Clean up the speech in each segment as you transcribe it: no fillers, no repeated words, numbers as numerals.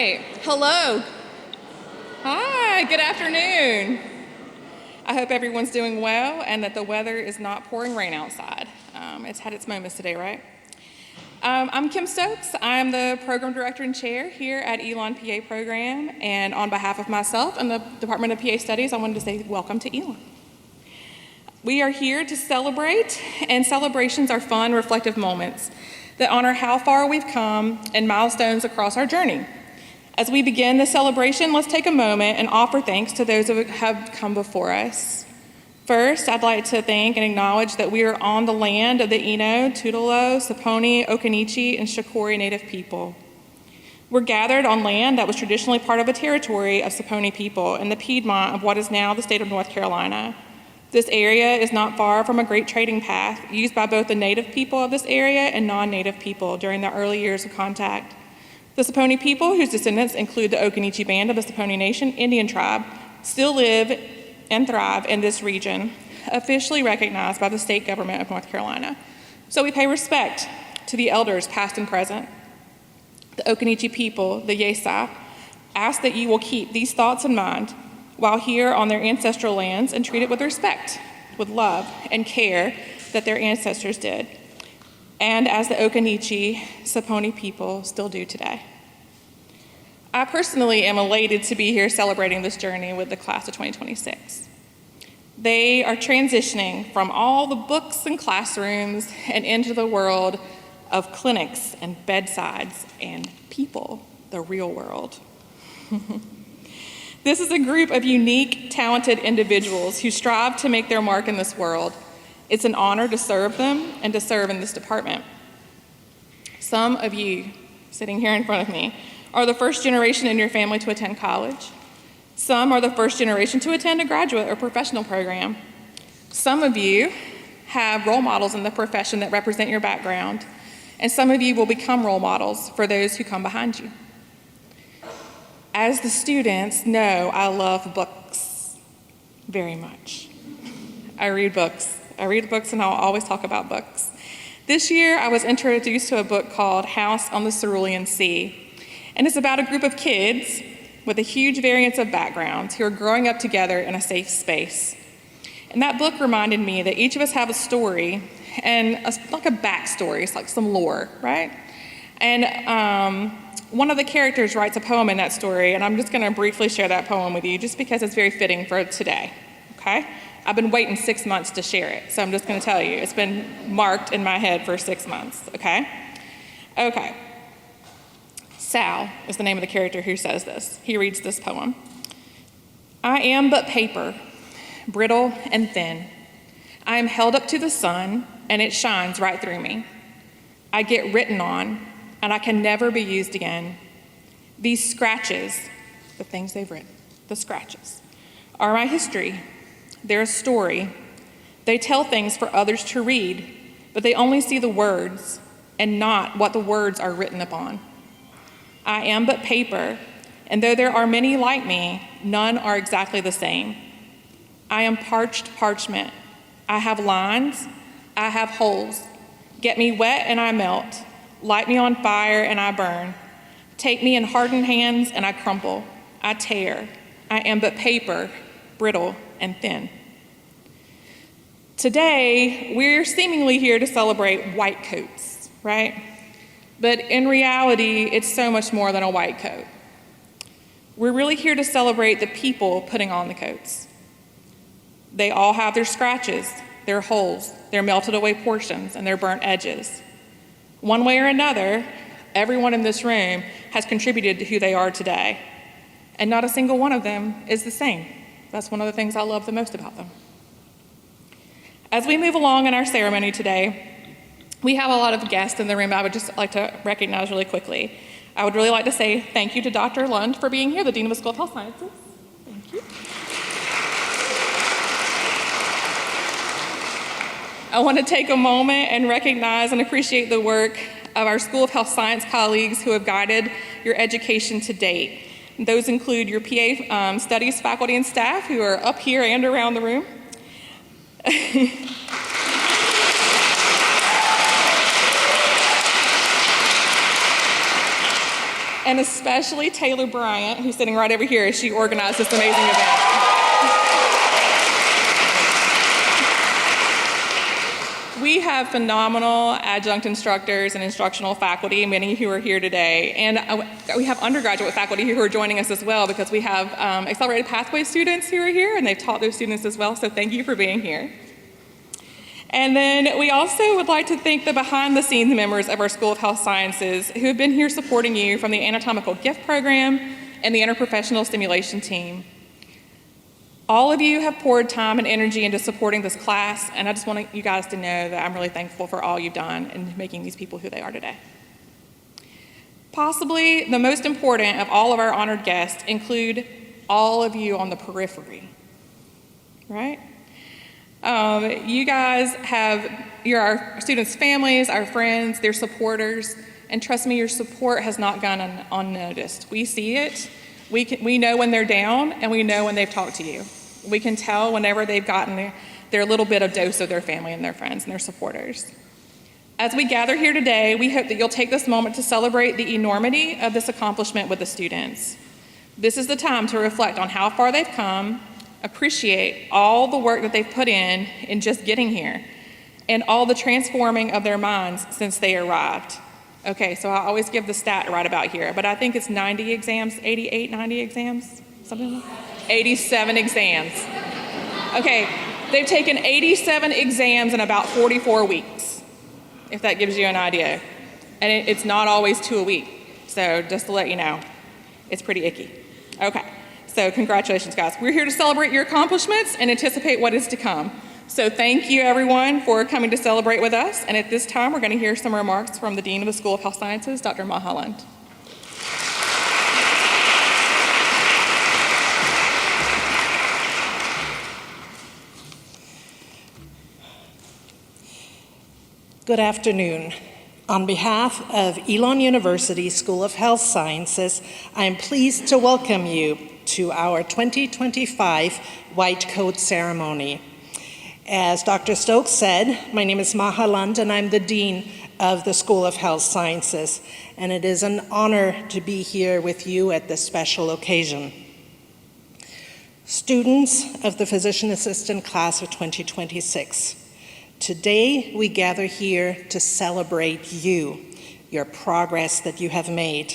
right. Hello. Hi, good afternoon. I hope everyone's doing well and that the weather is not pouring rain outside. It's had its moments today, right? I'm Kim Stokes. I'm the Program Director and Chair here at Elon PA Program, and on behalf of myself and the Department of PA Studies, I wanted to say welcome to Elon. We are here to celebrate, and celebrations are fun, reflective moments that honor how far we've come and milestones across our journey. As we begin the celebration, let's take a moment and offer thanks to those who have come before us. First, I'd like to thank and acknowledge that we are on the land of the Eno, Tutelo, Saponi, Occaneechi, and Shakori Native people. We're gathered on land that was traditionally part of a territory of Saponi people in the Piedmont of what is now the state of North Carolina. This area is not far from a great trading path used by both the native people of this area and non-native people during the early years of contact. The Saponi people, whose descendants include the Occaneechi Band of the Saponi Nation Indian tribe, still live and thrive in this region, officially recognized by the state government of North Carolina. So we pay respect to the elders past and present. The Occaneechi people, the Yesa, ask that you will keep these thoughts in mind while here on their ancestral lands and treat it with respect, with love and care that their ancestors did, and as the Occaneechi Saponi people still do today. I personally am elated to be here celebrating this journey with the class of 2026. They are transitioning from all the books and classrooms and into the world of clinics and bedsides and people, the real world. This is a group of unique, talented individuals who strive to make their mark in this world. It's an honor to serve them and to serve in this department. Some of you sitting here in front of me are the first generation in your family to attend college. Some are the first generation to attend a graduate or professional program. Some of you have role models in the profession that represent your background, and some of you will become role models for those who come behind you. As the students know, I love books very much. I read books and I'll always talk about books. This year, I was introduced to a book called House on the Cerulean Sea, and it's about a group of kids with a huge variance of backgrounds who are growing up together in a safe space. And that book reminded me that each of us have a story and like a backstory, it's like some lore, right? And one of the characters writes a poem in that story, and I'm just gonna briefly share that poem with you just because it's very fitting for today, okay? I've been waiting 6 months to share it, so I'm just gonna tell you, it's been marked in my head for 6 months, okay? Okay. Sal is the name of the character who says this. He reads this poem. I am but paper, brittle and thin. I am held up to the sun, and it shines right through me. I get written on, and I can never be used again. These scratches, the things they've written, the scratches, are my history. They're a story. They tell things for others to read, but they only see the words and not what the words are written upon. I am but paper, and though there are many like me, none are exactly the same. I am parched parchment. I have lines, I have holes. Get me wet and I melt. Light me on fire and I burn. Take me in hardened hands and I crumple. I tear. I am but paper, brittle and thin. Today, we're seemingly here to celebrate white coats, right? But in reality, it's so much more than a white coat. We're really here to celebrate the people putting on the coats. They all have their scratches, their holes, their melted away portions, and their burnt edges. One way or another, everyone in this room has contributed to who they are today, and not a single one of them is the same. That's one of the things I love the most about them. As we move along in our ceremony today, we have a lot of guests in the room I would just like to recognize really quickly. I would really like to say thank you to Dr. Lund for being here, the Dean of the School of Health Sciences. Thank you. I want to take a moment and recognize and appreciate the work of our School of Health Science colleagues who have guided your education to date. Those include your PA studies faculty and staff who are up here and around the room. and especially Taylor Bryant, who's sitting right over here as she organized this amazing event. We have phenomenal adjunct instructors and instructional faculty, many who are here today. And we have undergraduate faculty who are joining us as well, because we have accelerated pathway students who are here, and they've taught those students as well, so thank you for being here. And then we also would like to thank the behind-the-scenes members of our School of Health Sciences who have been here supporting you, from the Anatomical Gift Program and the Interprofessional Stimulation Team. All of you have poured time and energy into supporting this class, and I just want you guys to know that I'm really thankful for all you've done in making these people who they are today. Possibly the most important of all of our honored guests include all of you on the periphery, right? You guys you're our students' families, our friends, their supporters, and trust me, your support has not gone unnoticed. We see it, we know when they're down, and we know when they've talked to you. We can tell whenever they've gotten their little bit of dose of their family and their friends and their supporters. As we gather here today, we hope that you'll take this moment to celebrate the enormity of this accomplishment with the students. This is the time to reflect on how far they've come, appreciate all the work that they've put in just getting here, and all the transforming of their minds since they arrived. Okay, so I always give the stat right about here, but I think it's 90 exams, 88, 90 exams, something like that? 87 exams. Okay, they've taken 87 exams in about 44 weeks, if that gives you an idea. And it's not always 2 a week, so just to let you know, it's pretty icky. Okay, so congratulations, guys. We're here to celebrate your accomplishments and anticipate what is to come. So thank you, everyone, for coming to celebrate with us. And at this time, we're going to hear some remarks from the Dean of the School of Health Sciences, Dr. Maha Lund. Good afternoon. On behalf of Elon University School of Health Sciences, I am pleased to welcome you to our 2025 White Coat Ceremony. As Dr. Stokes said, my name is Maha Lund, and I'm the Dean of the School of Health Sciences, and it is an honor to be here with you at this special occasion. Students of the Physician Assistant Class of 2026, today we gather here to celebrate you, your progress that you have made.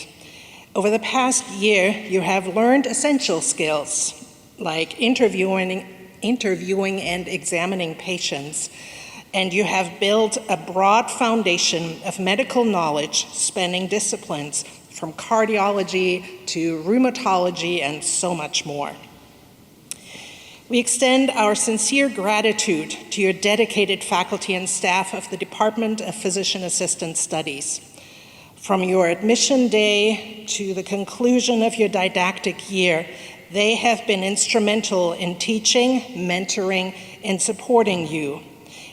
Over the past year, you have learned essential skills like interviewing and examining patients, and you have built a broad foundation of medical knowledge spanning disciplines from cardiology to rheumatology and so much more. We extend our sincere gratitude to your dedicated faculty and staff of the Department of Physician Assistant Studies. From your admission day to the conclusion of your didactic year, they have been instrumental in teaching, mentoring, and supporting you.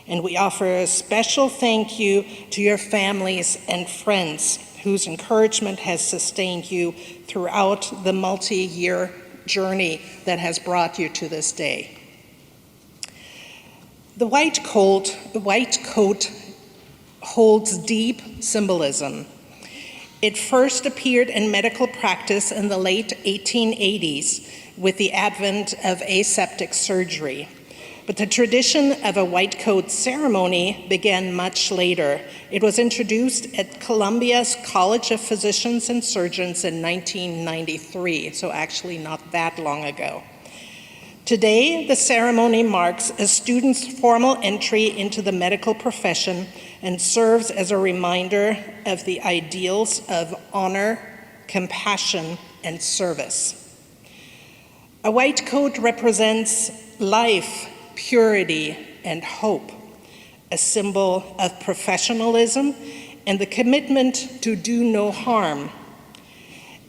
And we offer a special thank you to your families and friends whose encouragement has sustained you throughout the multi-year journey that has brought you to this day. The white coat holds deep symbolism. It first appeared in medical practice in the late 1880s with the advent of aseptic surgery. But the tradition of a white coat ceremony began much later. It was introduced at Columbia's College of Physicians and Surgeons in 1993, so actually not that long ago. Today, the ceremony marks a student's formal entry into the medical profession and serves as a reminder of the ideals of honor, compassion, and service. A white coat represents life, purity, and hope, a symbol of professionalism and the commitment to do no harm.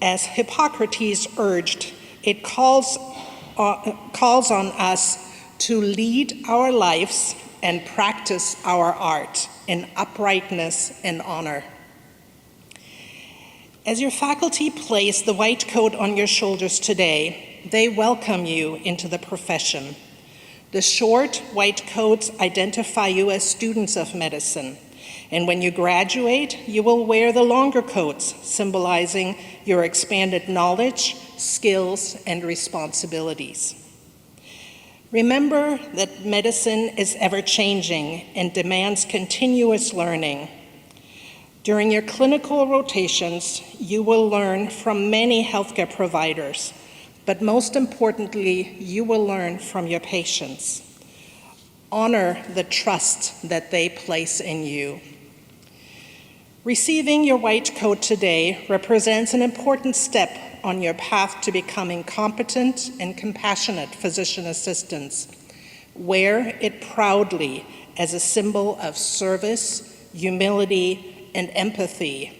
As Hippocrates urged, it calls on us to lead our lives and practice our art in uprightness and honor. As your faculty place the white coat on your shoulders today, they welcome you into the profession. The short white coats identify you as students of medicine, And when you graduate, you will wear the longer coats, symbolizing your expanded knowledge, skills, and responsibilities. Remember that medicine is ever-changing and demands continuous learning. During your clinical rotations, you will learn from many healthcare providers, but most importantly, you will learn from your patients. Honor the trust that they place in you. Receiving your white coat today represents an important step on your path to becoming competent and compassionate physician assistants. Wear it proudly as a symbol of service, humility, and empathy,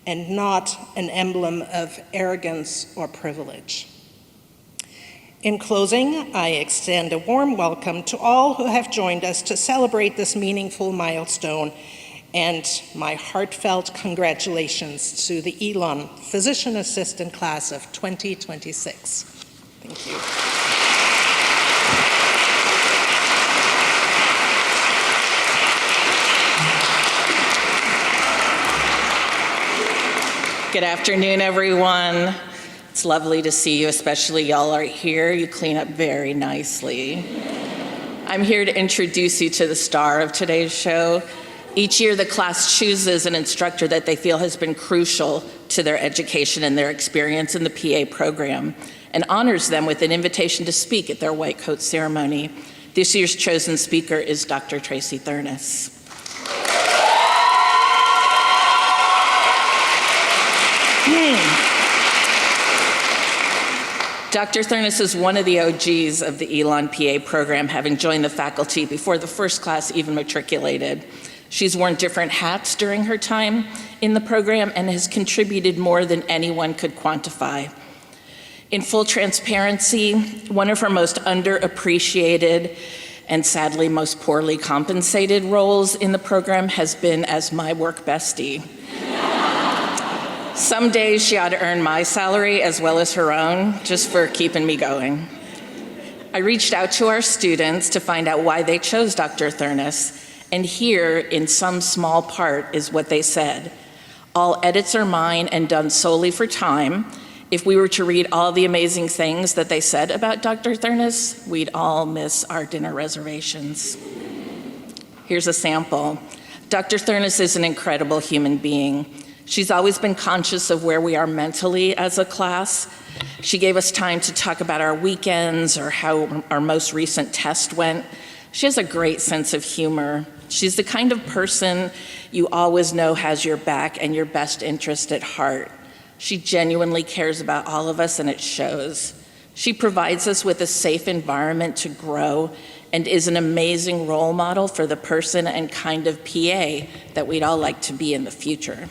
and not an emblem of arrogance or privilege. In closing, I extend a warm welcome to all who have joined us to celebrate this meaningful milestone, and my heartfelt congratulations to the Elon Physician Assistant Class of 2026. Thank you. Good afternoon, everyone. It's lovely to see you, especially y'all are here. You clean up very nicely. I'm here to introduce you to the star of today's show. Each year, the class chooses an instructor that they feel has been crucial to their education and their experience in the PA program, and honors them with an invitation to speak at their white coat ceremony. This year's chosen speaker is Dr. Tracy Thurness. Dr. Thurness is one of the OGs of the Elon PA program, having joined the faculty before the first class even matriculated. She's worn different hats during her time in the program and has contributed more than anyone could quantify. In full transparency, one of her most underappreciated and sadly most poorly compensated roles in the program has been as my work bestie. Some days she ought to earn my salary as well as her own, just for keeping me going. I reached out to our students to find out why they chose Dr. Thurness, and here, in some small part, is what they said. All edits are mine and done solely for time. If we were to read all the amazing things that they said about Dr. Thurness, we'd all miss our dinner reservations. Here's a sample. Dr. Thurness is an incredible human being. She's always been conscious of where we are mentally as a class. She gave us time to talk about our weekends or how our most recent test went. She has a great sense of humor. She's the kind of person you always know has your back and your best interest at heart. She genuinely cares about all of us, and it shows. She provides us with a safe environment to grow and is an amazing role model for the person and kind of PA that we'd all like to be in the future.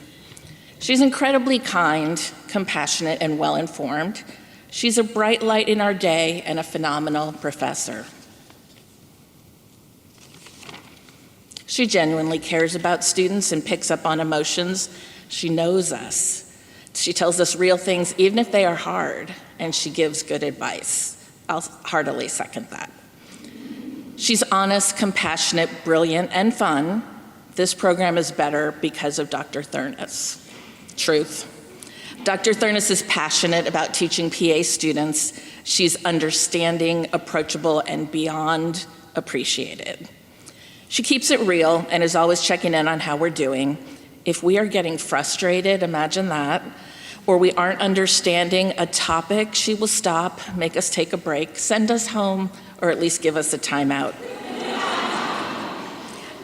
She's incredibly kind, compassionate, and well-informed. She's a bright light in our day and a phenomenal professor. She genuinely cares about students and picks up on emotions. She knows us. She tells us real things, even if they are hard, and she gives good advice. I'll heartily second that. She's honest, compassionate, brilliant, and fun. This program is better because of Dr. Thurness. Truth. Dr. Thurness is passionate about teaching PA students. She's understanding, approachable, and beyond appreciated. She keeps it real and is always checking in on how we're doing. If we are getting frustrated, imagine that, or we aren't understanding a topic, she will stop, make us take a break, send us home, or at least give us a timeout.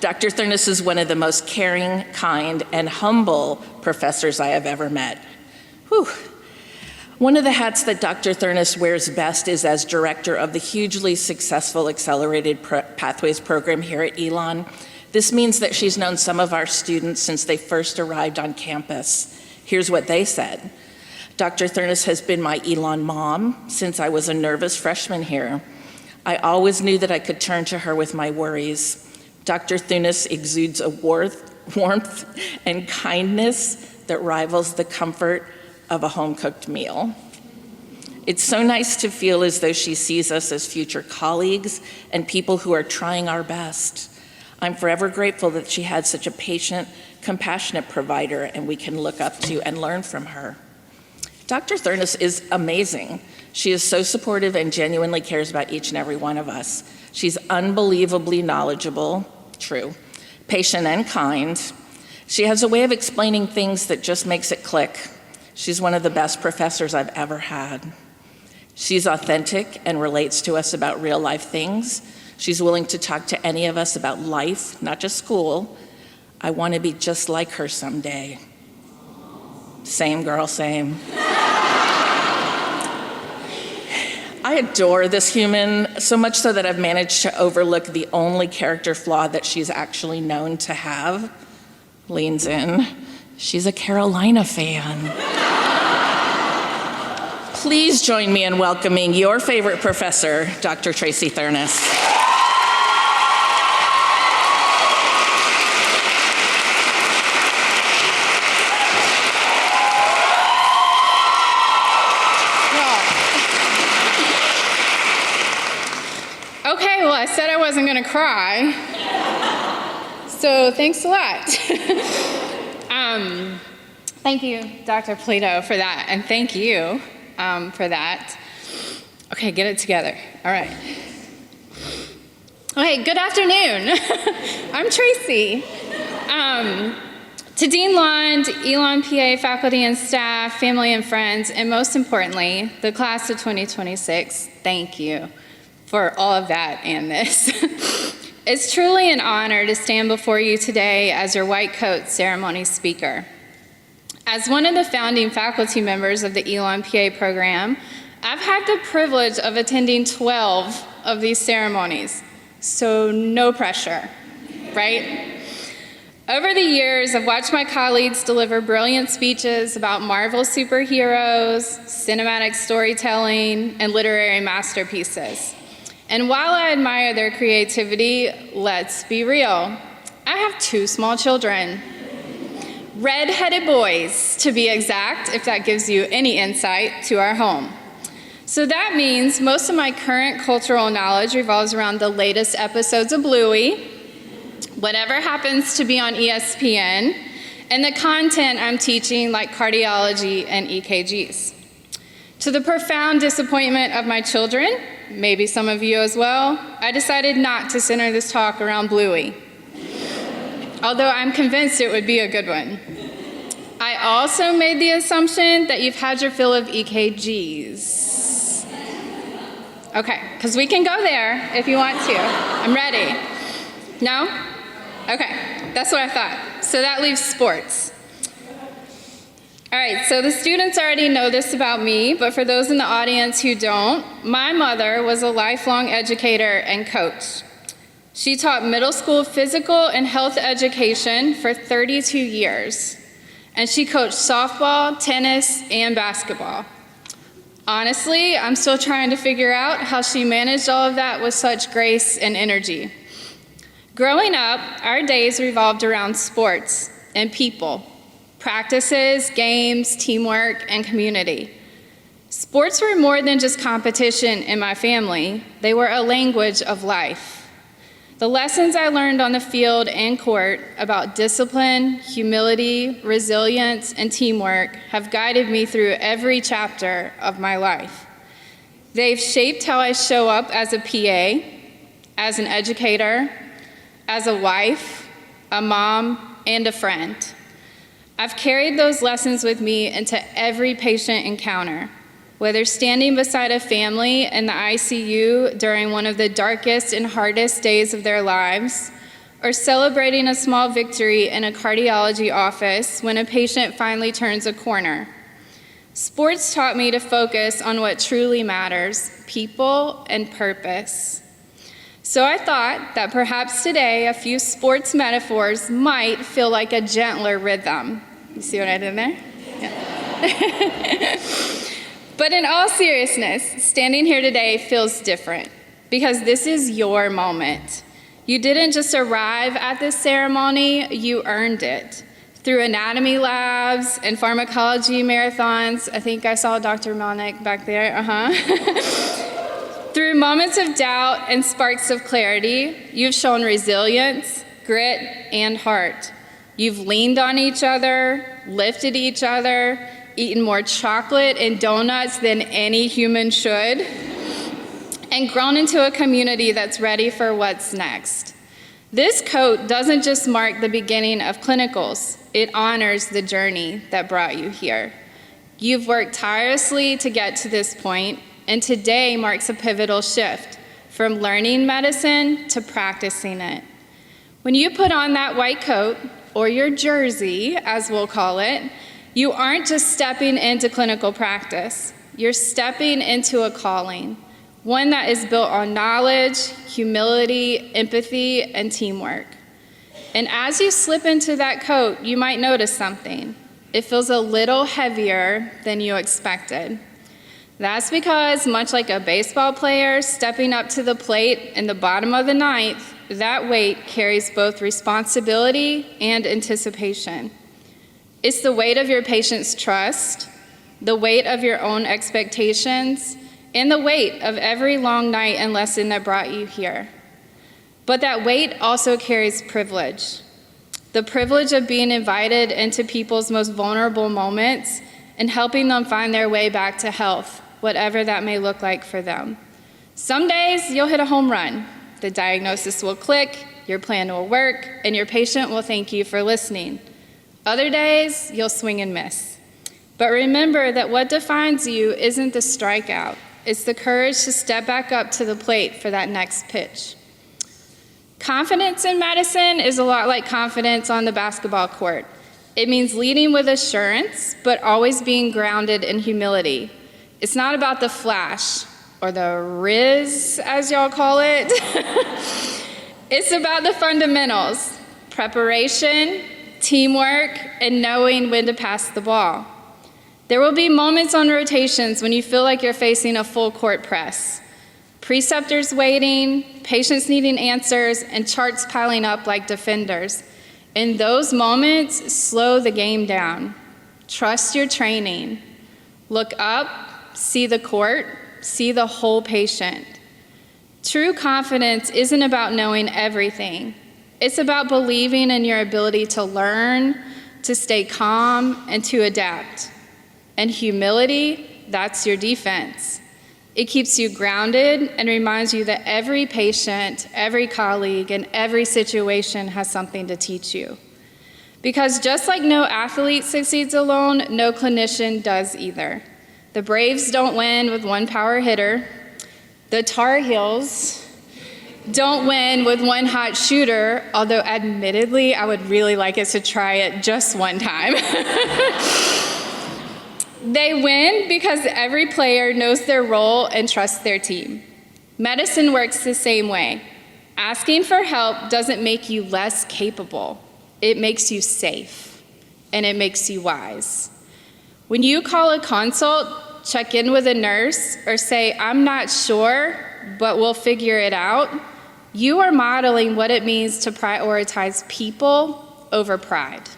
Dr. Thurness is one of the most caring, kind, and humble professors I have ever met. Whew. One of the hats that Dr. Thurness wears best is as director of the hugely successful Accelerated Pathways program here at Elon. This means that she's known some of our students since they first arrived on campus. Here's what they said. Dr. Thurness has been my Elon mom since I was a nervous freshman here. I always knew that I could turn to her with my worries. Dr. Thurness exudes a warmth and kindness that rivals the comfort of a home-cooked meal. It's so nice to feel as though she sees us as future colleagues and people who are trying our best. I'm forever grateful that she had such a patient, compassionate provider, and we can look up to and learn from her. Dr. Thurness is amazing. She is so supportive and genuinely cares about each and every one of us. She's unbelievably knowledgeable, true, patient and kind. She has a way of explaining things that just makes it click. She's one of the best professors I've ever had. She's authentic and relates to us about real life things. She's willing to talk to any of us about life, not just school. I want to be just like her someday. Same girl, same. I adore this human, so much so that I've managed to overlook the only character flaw that she's actually known to have. Leans in. She's a Carolina fan. Please join me in welcoming your favorite professor, Dr. Tracy Thurness. Okay, well, I said I wasn't going to cry, so thanks a lot. Thank you, Dr. Polito, for that, and thank you for that. Okay, get it together. All right. Okay, good afternoon. I'm Tracy. To Dean Lund, Elon PA faculty and staff, family and friends, and most importantly, the class of 2026, thank you for all of that and this. It's truly an honor to stand before you today as your white coat ceremony speaker. As one of the founding faculty members of the Elon PA program, I've had the privilege of attending 12 of these ceremonies, so no pressure, right? Over the years, I've watched my colleagues deliver brilliant speeches about Marvel superheroes, cinematic storytelling, and literary masterpieces. And while I admire their creativity, let's be real. I have 2 small children. Red-headed boys, to be exact, if that gives you any insight to our home. So that means most of my current cultural knowledge revolves around the latest episodes of Bluey, whatever happens to be on ESPN, and the content I'm teaching like cardiology and EKGs. To the profound disappointment of my children, maybe some of you as well, I decided not to center this talk around Bluey, although I'm convinced it would be a good one. I also made the assumption that you've had your fill of EKGs. Okay, because we can go there if you want to. I'm ready. No? Okay, that's what I thought. So that leaves sports. All right, so the students already know this about me, but for those in the audience who don't, my mother was a lifelong educator and coach. She taught middle school physical and health education for 32 years, and she coached softball, tennis, and basketball. Honestly, I'm still trying to figure out how she managed all of that with such grace and energy. Growing up, our days revolved around sports and people. Practices, games, teamwork, and community. Sports were more than just competition in my family. They were a language of life. The lessons I learned on the field and court about discipline, humility, resilience, and teamwork have guided me through every chapter of my life. They've shaped how I show up as a PA, as an educator, as a wife, a mom, and a friend. I've carried those lessons with me into every patient encounter, whether standing beside a family in the ICU during one of the darkest and hardest days of their lives, or celebrating a small victory in a cardiology office when a patient finally turns a corner. Sports taught me to focus on what truly matters, people and purpose. So I thought that perhaps today a few sports metaphors might feel like a gentler rhythm. You see what I did there? Yeah. But in all seriousness, standing here today feels different because this is your moment. You didn't just arrive at this ceremony, you earned it. Through anatomy labs and pharmacology marathons, I think I saw Dr. Melnick back there, Through moments of doubt and sparks of clarity, you've shown resilience, grit, and heart. You've leaned on each other, lifted each other, eaten more chocolate and donuts than any human should, and grown into a community that's ready for what's next. This coat doesn't just mark the beginning of clinicals, it honors the journey that brought you here. You've worked tirelessly to get to this point, and today marks a pivotal shift from learning medicine to practicing it. When you put on that white coat, or your jersey, as we'll call it, you aren't just stepping into clinical practice. You're stepping into a calling, one that is built on knowledge, humility, empathy, and teamwork. And as you slip into that coat, you might notice something. It feels a little heavier than you expected. That's because, much like a baseball player stepping up to the plate in the bottom of the ninth, that weight carries both responsibility and anticipation. It's the weight of your patient's trust, the weight of your own expectations, and the weight of every long night and lesson that brought you here. But that weight also carries privilege. The privilege of being invited into people's most vulnerable moments and helping them find their way back to health, whatever that may look like for them. Some days you'll hit a home run. The diagnosis will click, your plan will work, and your patient will thank you for listening. Other days, you'll swing and miss. But remember that what defines you isn't the strikeout. It's the courage to step back up to the plate for that next pitch. Confidence in medicine is a lot like confidence on the basketball court. It means leading with assurance, but always being grounded in humility. It's not about the flash, or the riz, as y'all call it. It's about the fundamentals: preparation, teamwork, and knowing when to pass the ball. There will be moments on rotations when you feel like you're facing a full court press. Preceptors waiting, patients needing answers, and charts piling up like defenders. In those moments, slow the game down. Trust your training. Look up, see the court, see the whole patient. True confidence isn't about knowing everything. It's about believing in your ability to learn, to stay calm, and to adapt. And humility, that's your defense. It keeps you grounded and reminds you that every patient, every colleague, and every situation has something to teach you. Because just like no athlete succeeds alone, no clinician does either. The Braves don't win with one power hitter. The Tar Heels don't win with one hot shooter, although admittedly, I would really like us to try it just one time. They win because every player knows their role and trusts their team. Medicine works the same way. Asking for help doesn't make you less capable. It makes you safe, and it makes you wise. When you call a consult, check in with a nurse, or say, "I'm not sure, but we'll figure it out," you are modeling what it means to prioritize people over pride.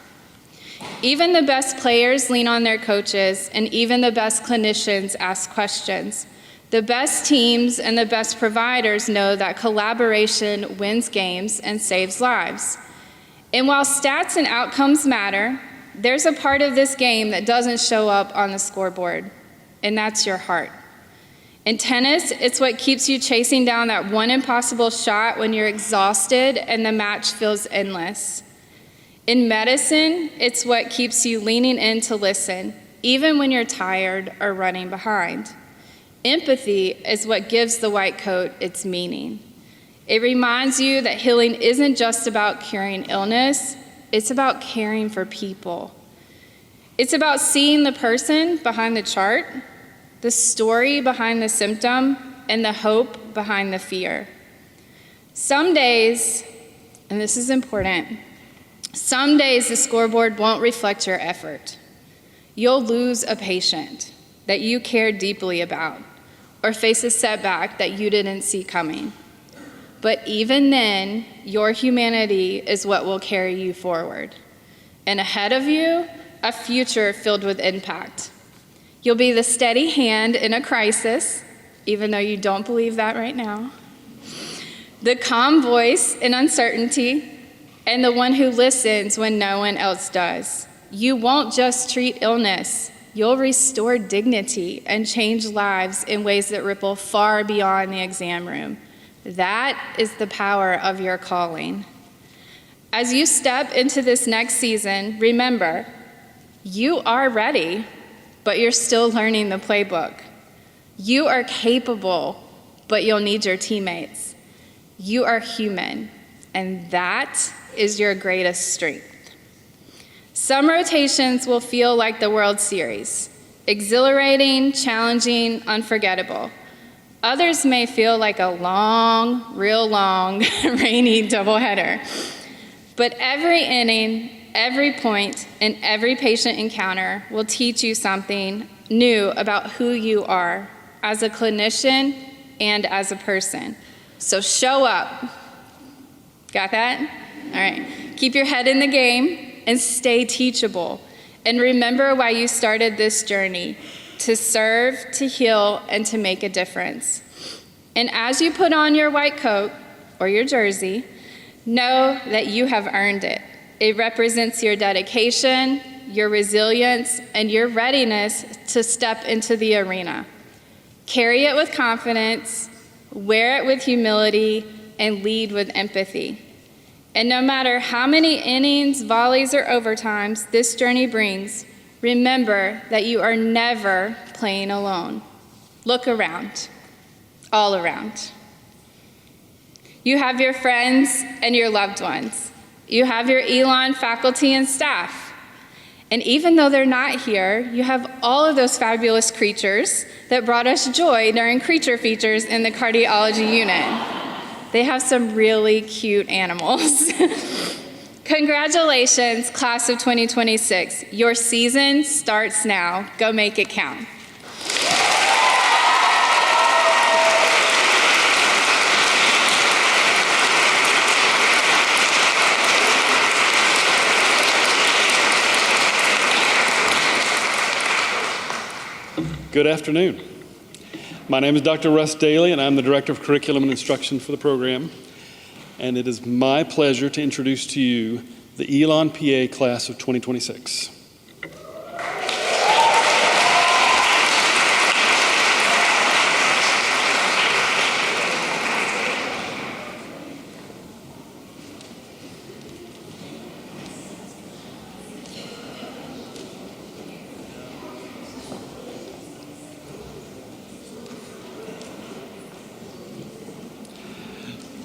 Even the best players lean on their coaches, and even the best clinicians ask questions. The best teams and the best providers know that collaboration wins games and saves lives. And while stats and outcomes matter, there's a part of this game that doesn't show up on the scoreboard, and that's your heart. In tennis, it's what keeps you chasing down that one impossible shot when you're exhausted and the match feels endless. In medicine, it's what keeps you leaning in to listen, even when you're tired or running behind. Empathy is what gives the white coat its meaning. It reminds you that healing isn't just about curing illness, it's about caring for people. It's about seeing the person behind the chart, the story behind the symptom, and the hope behind the fear. Some days, and this is important, some days the scoreboard won't reflect your effort. You'll lose a patient that you care deeply about, or face a setback that you didn't see coming. But even then, your humanity is what will carry you forward. And ahead of you, a future filled with impact. You'll be the steady hand in a crisis, even though you don't believe that right now. The calm voice in uncertainty, and the one who listens when no one else does. You won't just treat illness, you'll restore dignity and change lives in ways that ripple far beyond the exam room. That is the power of your calling. As you step into this next season, remember, you are ready, but you're still learning the playbook. You are capable, but you'll need your teammates. You are human, and that is your greatest strength. Some rotations will feel like the World Series, exhilarating, challenging, unforgettable. Others may feel like a long, real long, rainy doubleheader. But every inning, every point, and every patient encounter will teach you something new about who you are as a clinician and as a person. So show up. Got that? All right. Keep your head in the game and stay teachable. And remember why you started this journey: to serve, to heal, and to make a difference. And as you put on your white coat or your jersey, know that you have earned it. It represents your dedication, your resilience, and your readiness to step into the arena. Carry it with confidence, wear it with humility, and lead with empathy. And no matter how many innings, volleys, or overtimes this journey brings, remember that you are never playing alone. Look around, all around. You have your friends and your loved ones. You have your Elon faculty and staff. And even though they're not here, you have all of those fabulous creatures that brought us joy during creature features in the cardiology unit. They have some really cute animals. Congratulations, class of 2026. Your season starts now. Go make it count. Good afternoon. My name is Dr. Russ Daly, and I'm the Director of Curriculum and Instruction for the program. And it is my pleasure to introduce to you the Elon PA class of 2026.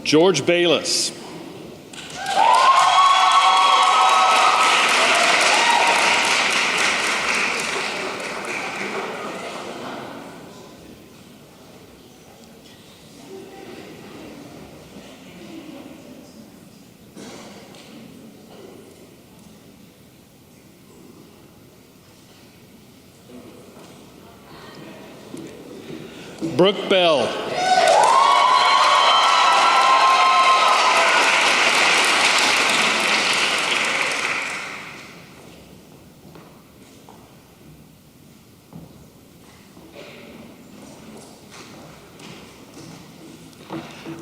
George Bayless. Brooke Bell.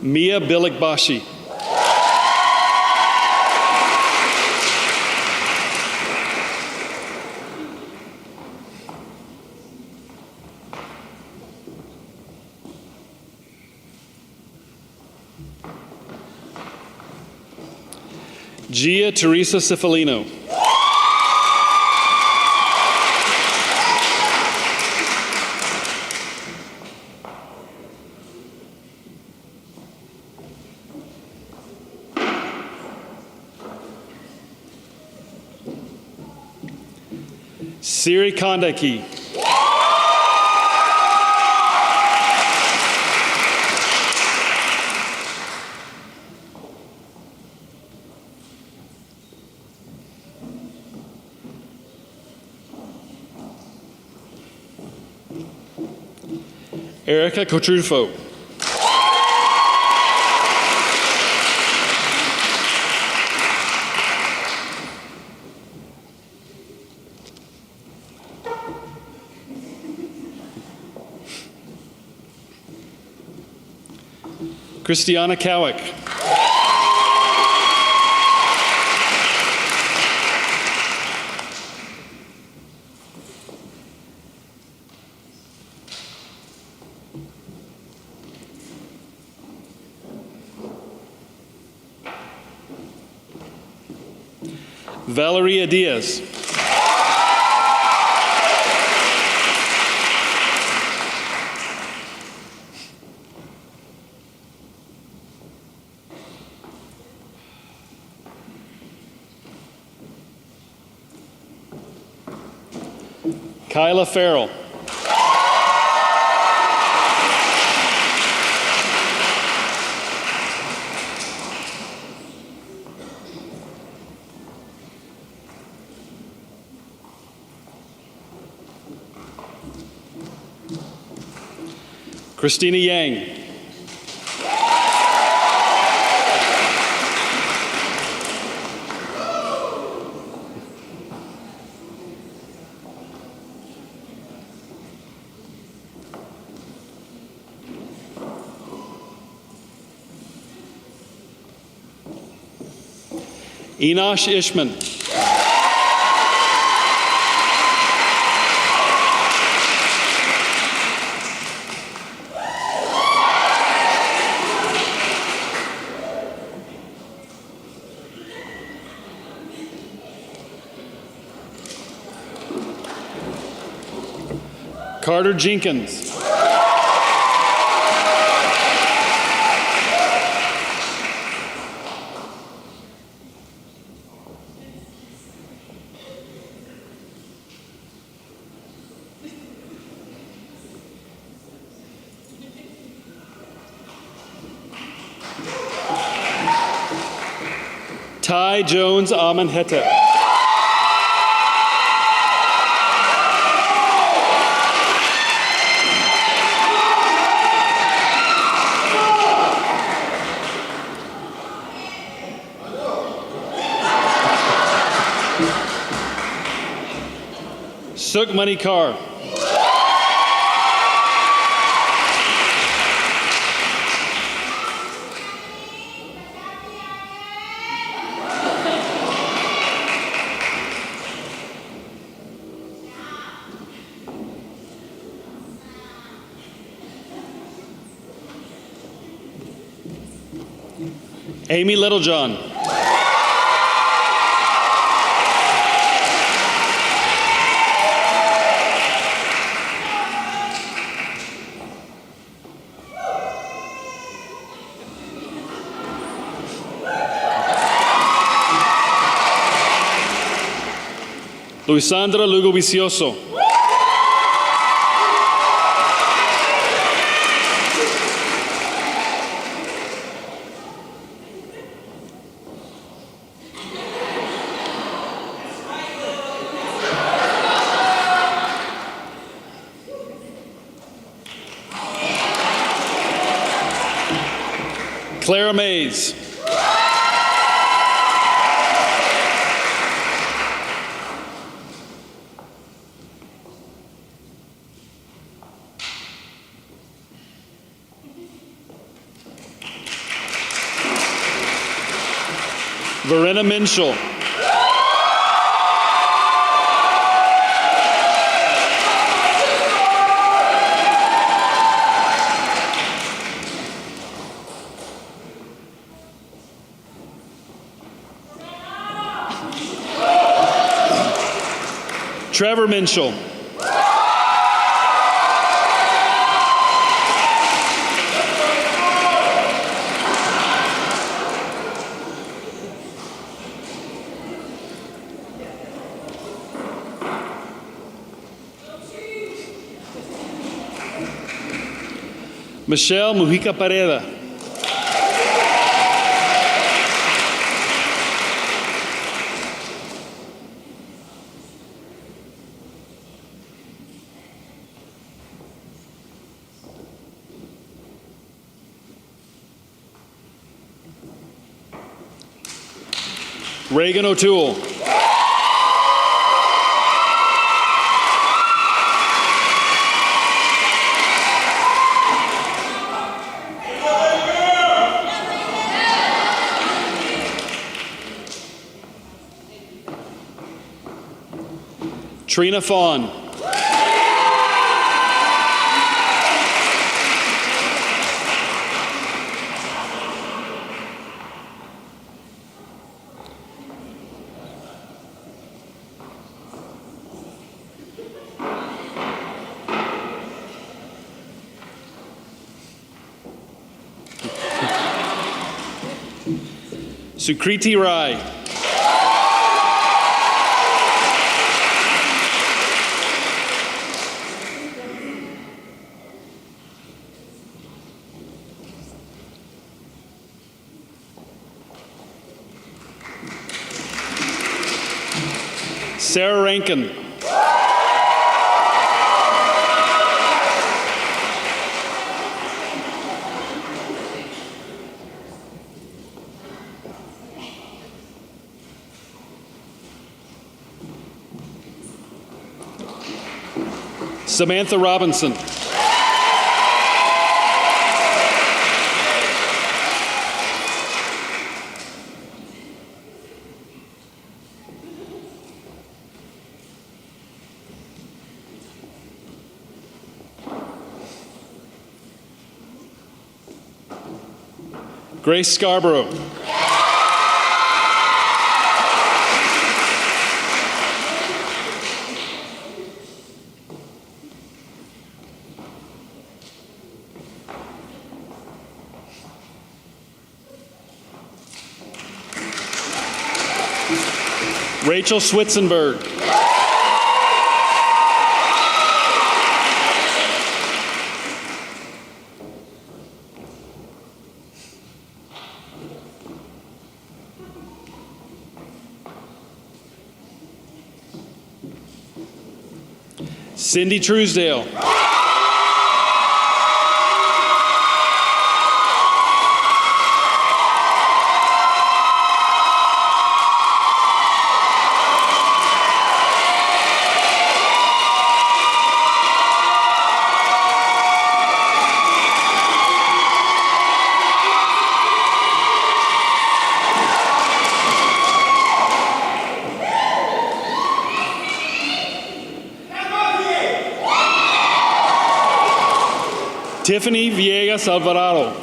Mia Bilikbashi. Gia Teresa Cifalino. Siri Kondaki. Erica Cotrufo. Christiana Cowick. Valeria Diaz. Kyla Farrell. Christina Yang. Enosh Ishman. Carter Jenkins. Ty Jones Amenhetep. Sukhmani Kaur. Amy Littlejohn. Luisandra Lugo Vicioso. Clara Mays. Verena Minshall. Trevor Minshall. Michelle Mujica Pareda. Reagan O'Toole. Trina Fawn. Sukriti Rai. Sarah Rankin. Samantha Robinson. Grace Scarborough. Rachel Switzenberg. Cindy Truesdale. Tiffany Villegas Alvarado.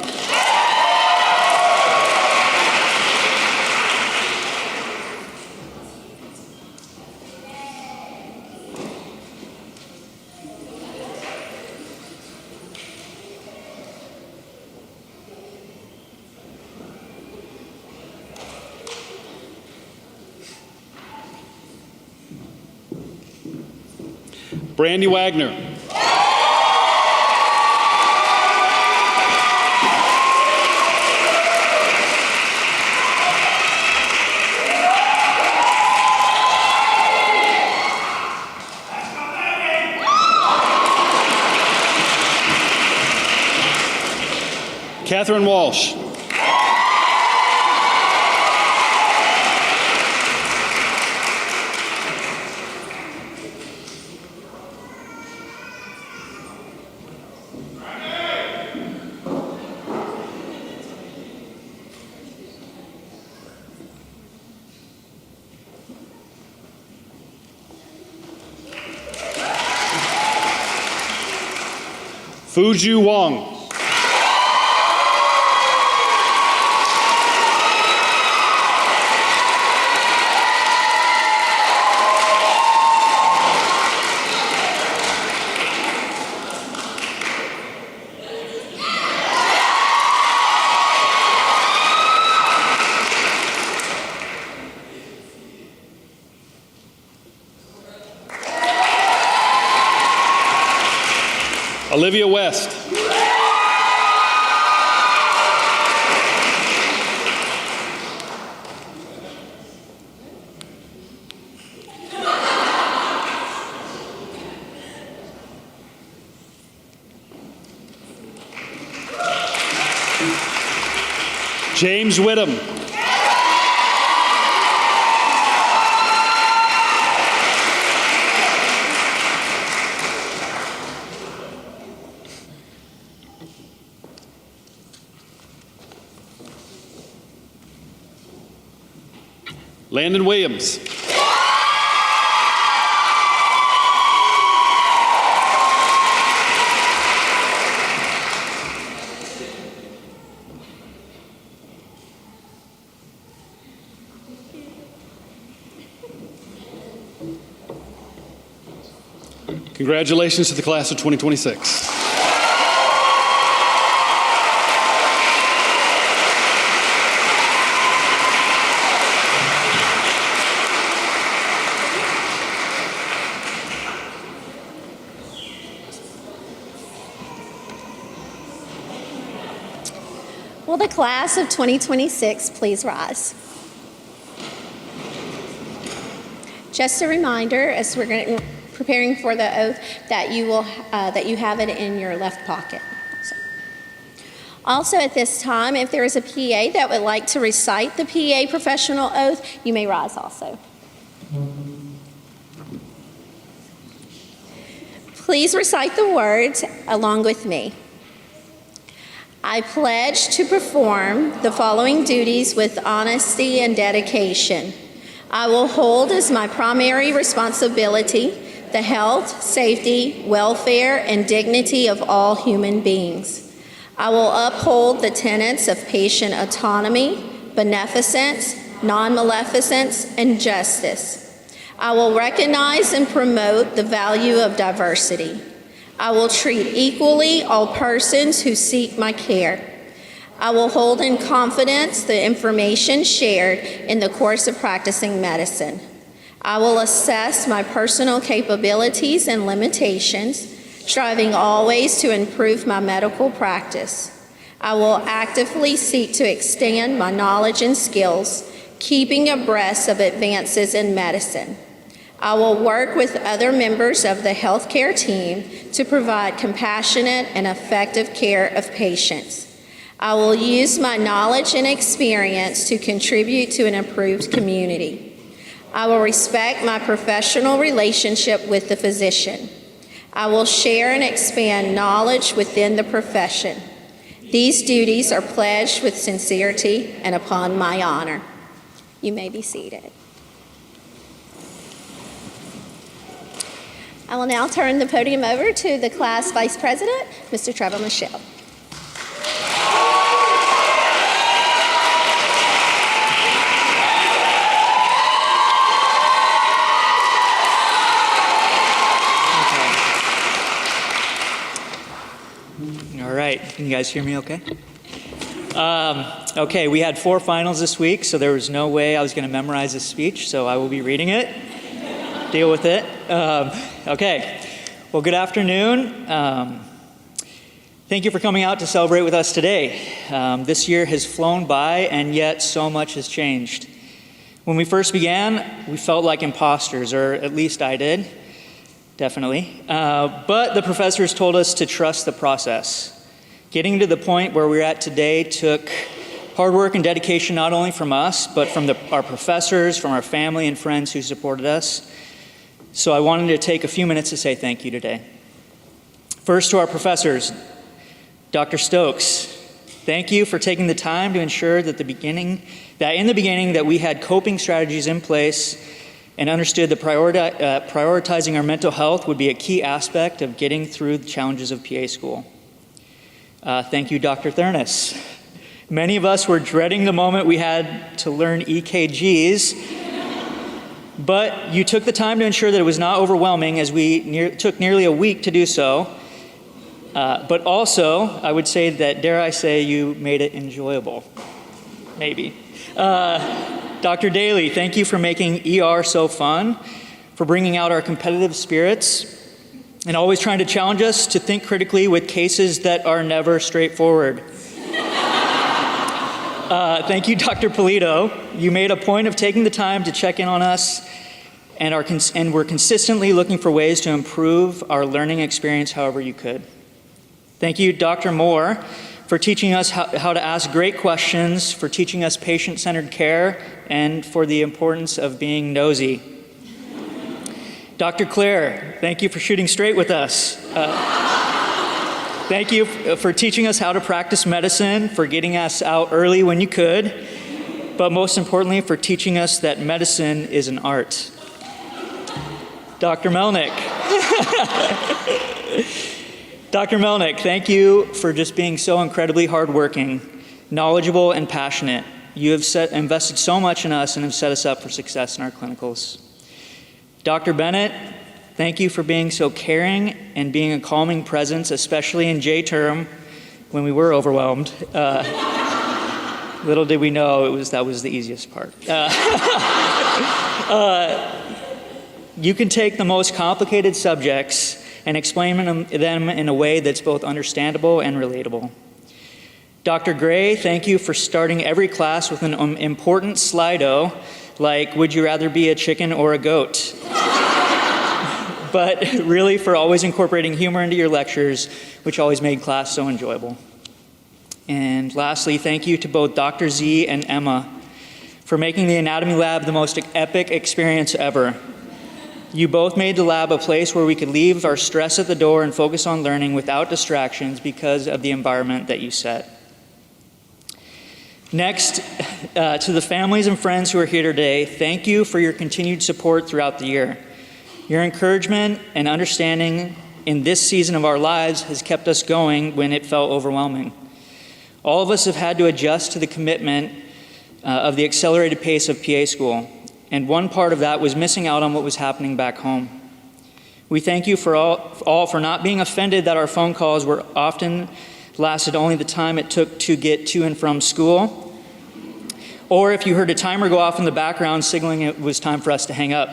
Brandy Wagner. Catherine Walsh. Fuju Wong. Olivia West. James Whittam. Landon Williams. Congratulations to the class of 2026. Will the class of 2026 please rise? Just a reminder, as we're preparing for the oath, that you have it in your left pocket. Also at this time, if there is a PA that would like to recite the PA professional oath, you may rise also. Please recite the words along with me. I pledge to perform the following duties with honesty and dedication. I will hold as my primary responsibility the health, safety, welfare, and dignity of all human beings. I will uphold the tenets of patient autonomy, beneficence, non-maleficence, and justice. I will recognize and promote the value of diversity. I will treat equally all persons who seek my care. I will hold in confidence the information shared in the course of practicing medicine. I will assess my personal capabilities and limitations, striving always to improve my medical practice. I will actively seek to extend my knowledge and skills, keeping abreast of advances in medicine. I will work with other members of the healthcare team to provide compassionate and effective care of patients. I will use my knowledge and experience to contribute to an improved community. I will respect my professional relationship with the physician. I will share and expand knowledge within the profession. These duties are pledged with sincerity and upon my honor. You may be seated. I will now turn the podium over to the class vice president, Mr. Trevor Michelle. All right, can you guys hear me okay? Okay, we had 4 finals this week, so there was no way I was going to memorize this speech, so I will be reading it. Deal with it. Okay, well, good afternoon. Thank you for coming out to celebrate with us today. This year has flown by, and yet so much has changed. When we first began, we felt like imposters, or at least I did, definitely. But the professors told us to trust the process. Getting to the point where we're at today took hard work and dedication not only from us, but from our professors, from our family and friends who supported us. So I wanted to take a few minutes to say thank you today. First, to our professors, Dr. Stokes, thank you for taking the time to ensure that in the beginning that we had coping strategies in place and understood that prioritizing our mental health would be a key aspect of getting through the challenges of PA school. Thank you, Dr. Thurnes. Many of us were dreading the moment we had to learn EKGs, but you took the time to ensure that it was not overwhelming, as we took nearly a week to do so. But also, I would say that, dare I say, you made it enjoyable. Maybe. Dr. Daly, thank you for making ER so fun, for bringing out our competitive spirits, and always trying to challenge us to think critically with cases that are never straightforward. Thank you, Dr. Polito. You made a point of taking the time to check in on us, and we're consistently looking for ways to improve our learning experience however you could. Thank you, Dr. Moore, for teaching us how to ask great questions, for teaching us patient-centered care, and for the importance of being nosy. Dr. Claire, thank you for shooting straight with us. Thank you for teaching us how to practice medicine, for getting us out early when you could, but most importantly, for teaching us that medicine is an art. Dr. Melnick. Dr. Melnick, thank you for just being so incredibly hardworking, knowledgeable, and passionate. You have invested so much in us and have set us up for success in our clinicals. Dr. Bennett, thank you for being so caring and being a calming presence, especially in J-term when we were overwhelmed. Little did we know that was the easiest part. You can take the most complicated subjects and explain them in a way that's both understandable and relatable. Dr. Gray, thank you for starting every class with an important Slido, like, would you rather be a chicken or a goat? But really for always incorporating humor into your lectures, which always made class so enjoyable. And lastly, thank you to both Dr. Z and Emma for making the anatomy lab the most epic experience ever. You both made the lab a place where we could leave our stress at the door and focus on learning without distractions because of the environment that you set. Next, to the families and friends who are here today, thank you for your continued support throughout the year. Your encouragement and understanding in this season of our lives has kept us going when it felt overwhelming. All of us have had to adjust to the commitment of the accelerated pace of PA school, and one part of that was missing out on what was happening back home. We thank you for all for not being offended that our phone calls were often lasted only the time it took to get to and from school, or if you heard a timer go off in the background signaling it was time for us to hang up.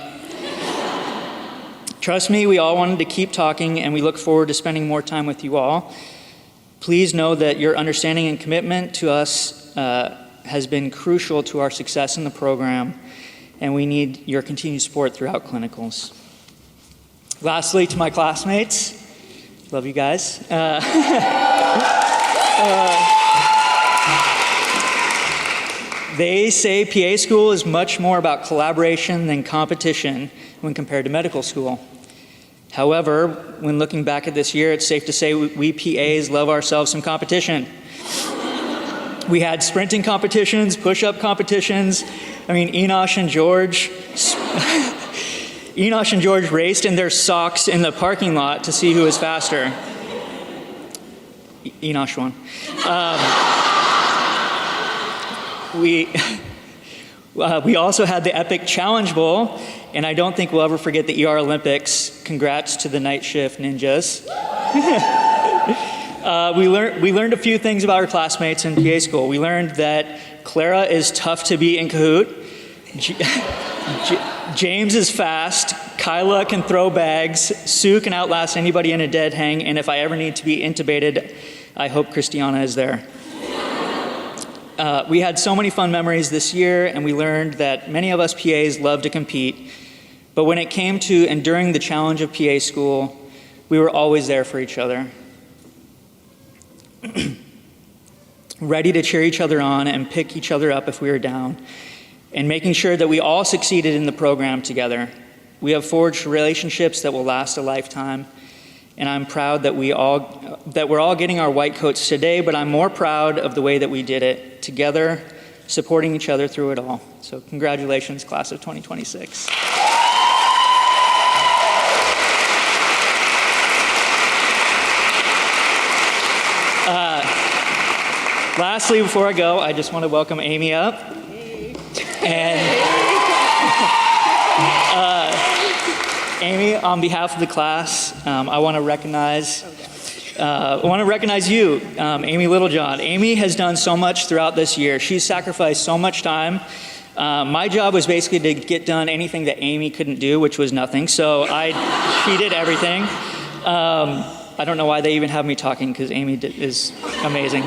Trust me, we all wanted to keep talking, and we look forward to spending more time with you all. Please know that your understanding and commitment to us has been crucial to our success in the program, and we need your continued support throughout clinicals. Lastly, to my classmates, love you guys. They say PA school is much more about collaboration than competition when compared to medical school. However, when looking back at this year, it's safe to say we PAs love ourselves some competition. We had sprinting competitions, push-up competitions. I mean, Enosh and George raced in their socks in the parking lot to see who was faster. Enosh won. We also had the epic Challenge Bowl, and I don't think we'll ever forget the ER Olympics. Congrats to the night shift ninjas. We learned a few things about our classmates in PA school. We learned that Clara is tough to be in Kahoot. James is fast. Kyla can throw bags. Sue can outlast anybody in a dead hang. And if I ever need to be intubated, I hope Christiana is there. We had so many fun memories this year, and we learned that many of us PAs love to compete. But when it came to enduring the challenge of PA school, we were always there for each other. Ready to cheer each other on and pick each other up if we were down, and making sure that we all succeeded in the program together. We have forged relationships that will last a lifetime, and I'm proud that we're all getting our white coats today, but I'm more proud of the way that we did it together, supporting each other through it all. So congratulations, class of 2026. Lastly, before I go, I just want to welcome Amy up. And Amy, on behalf of the class, I want to recognize you, Amy Littlejohn. Amy has done so much throughout this year. She's sacrificed so much time. My job was basically to get done anything that Amy couldn't do, which was nothing. So she did everything. I don't know why they even have me talking, because Amy is amazing.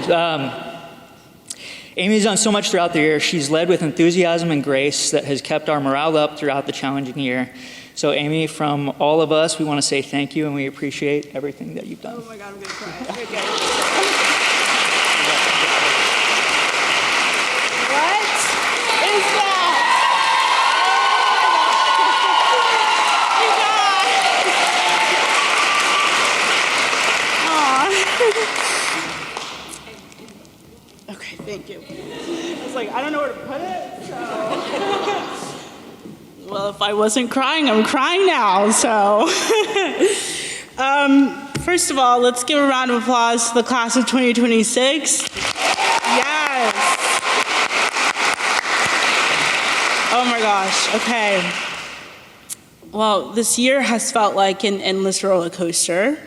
Amy's done so much throughout the year. She's led with enthusiasm and grace that has kept our morale up throughout the challenging year. So Amy, from all of us, we want to say thank you, and we appreciate everything that you've done. Oh my God, I'm going to cry. Okay. What is that? Oh. Okay, thank you. I was like, I don't know where to put it, so. Well, if I wasn't crying, I'm crying now, so. First of all, let's give a round of applause to the class of 2026. Yes. Oh my gosh, okay. Well, this year has felt like an endless roller coaster.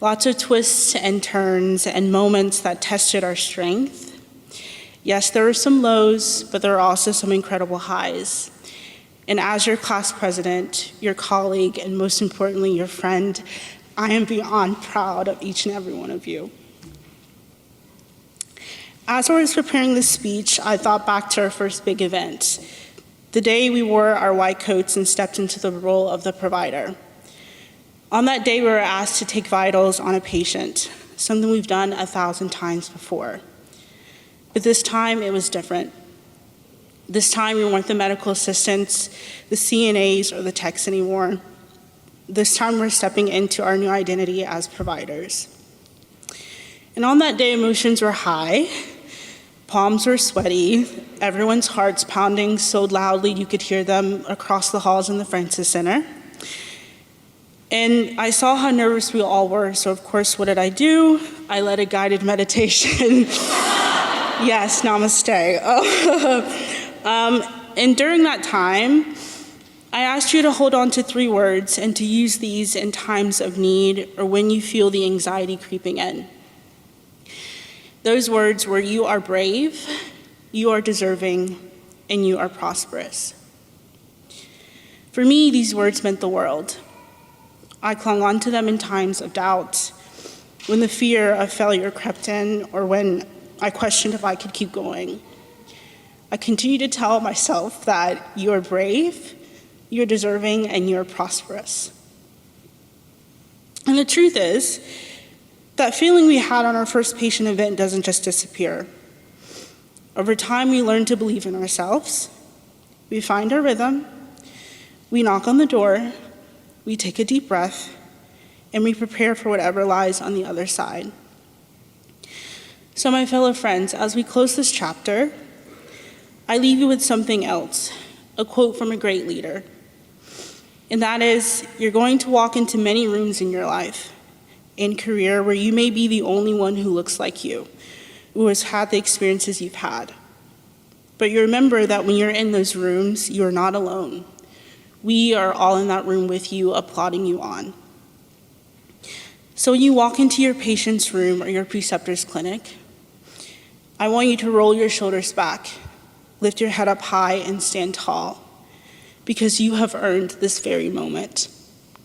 Lots of twists and turns and moments that tested our strength. Yes, there were some lows, but there are also some incredible highs. And as your class president, your colleague, and most importantly, your friend, I am beyond proud of each and every one of you. As I was preparing this speech, I thought back to our first big event, the day we wore our white coats and stepped into the role of the provider. On that day, we were asked to take vitals on a patient, something we've done 1,000 times before. But this time, it was different. This time, we weren't the medical assistants, the CNAs, or the techs anymore. This time, we're stepping into our new identity as providers. And on that day, emotions were high, palms were sweaty, everyone's hearts pounding so loudly you could hear them across the halls in the Francis Center. And I saw how nervous we all were, so of course, what did I do? I led a guided meditation. Yes, namaste. And during that time, I asked you to hold on to 3 words and to use these in times of need or when you feel the anxiety creeping in. Those words were, you are brave, you are deserving, and you are prosperous. For me, these words meant the world. I clung on to them in times of doubt, when the fear of failure crept in, or when I questioned if I could keep going. I continued to tell myself that you are brave, you're deserving, and you're prosperous. And the truth is, that feeling we had on our first patient event doesn't just disappear. Over time, we learn to believe in ourselves. We find our rhythm. We knock on the door. We take a deep breath. And we prepare for whatever lies on the other side. So, my fellow friends, as we close this chapter, I leave you with something else, a quote from a great leader. And that is, you're going to walk into many rooms in your life and career where you may be the only one who looks like you, who has had the experiences you've had. But you remember that when you're in those rooms, you're not alone. We are all in that room with you, applauding you on. So when you walk into your patient's room or your preceptor's clinic, I want you to roll your shoulders back, lift your head up high, and stand tall, because you have earned this very moment.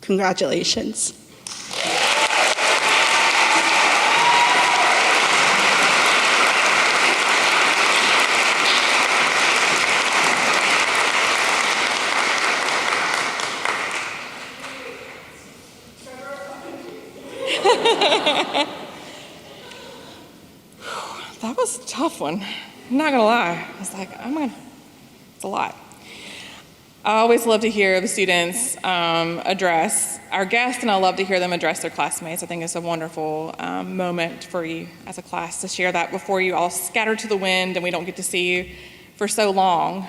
Congratulations. That was a tough one. I'm not gonna lie. I was like, it's a lot. I always love to hear the students address our guests, and I love to hear them address their classmates. I think it's a wonderful moment for you as a class to share that before you all scatter to the wind and we don't get to see you for so long.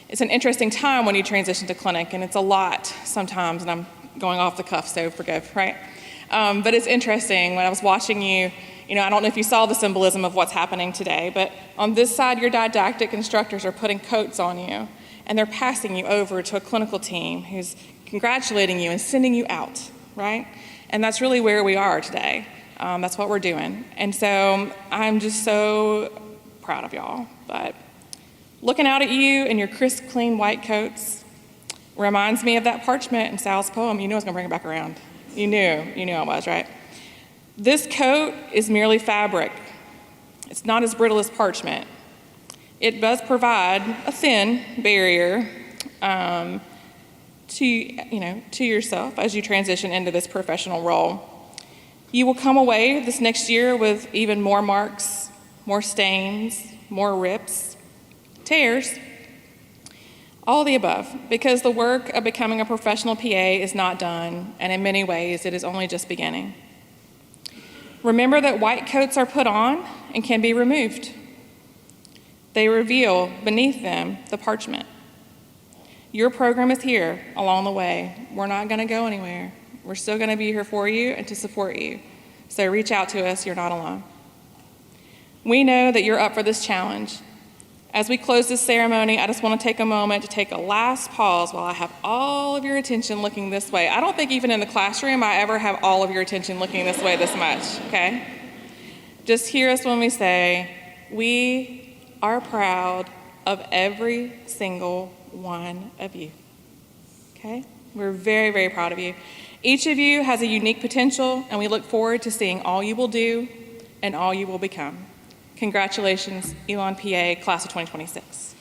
It's an interesting time when you transition to clinic, and it's a lot sometimes, and I'm going off the cuff, so forgive, right? But it's interesting when I was watching you. I don't know if you saw the symbolism of what's happening today, but on this side, your didactic instructors are putting coats on you, and they're passing you over to a clinical team who's congratulating you and sending you out, right? And that's really where we are today. That's what we're doing. And so I'm just so proud of y'all. But looking out at you in your crisp, clean white coats reminds me of that parchment in Sal's poem. You knew I was going to bring it back around. You knew I was, right? This coat is merely fabric. It's not as brittle as parchment. It does provide a thin barrier to yourself as you transition into this professional role. You will come away this next year with even more marks, more stains, more rips, tears, all the above, because the work of becoming a professional PA is not done, and in many ways it is only just beginning. Remember that white coats are put on and can be removed. They reveal beneath them the parchment. Your program is here along the way. We're not going to go anywhere. We're still going to be here for you and to support you. So reach out to us. You're not alone. We know that you're up for this challenge. As we close this ceremony, I just want to take a moment to take a last pause while I have all of your attention looking this way. I don't think even in the classroom I ever have all of your attention looking this way this much, okay? Just hear us when we say, we are proud of every single one of you, okay? We're very, very proud of you. Each of you has a unique potential, and we look forward to seeing all you will do and all you will become. Congratulations, Elon PA, class of 2026.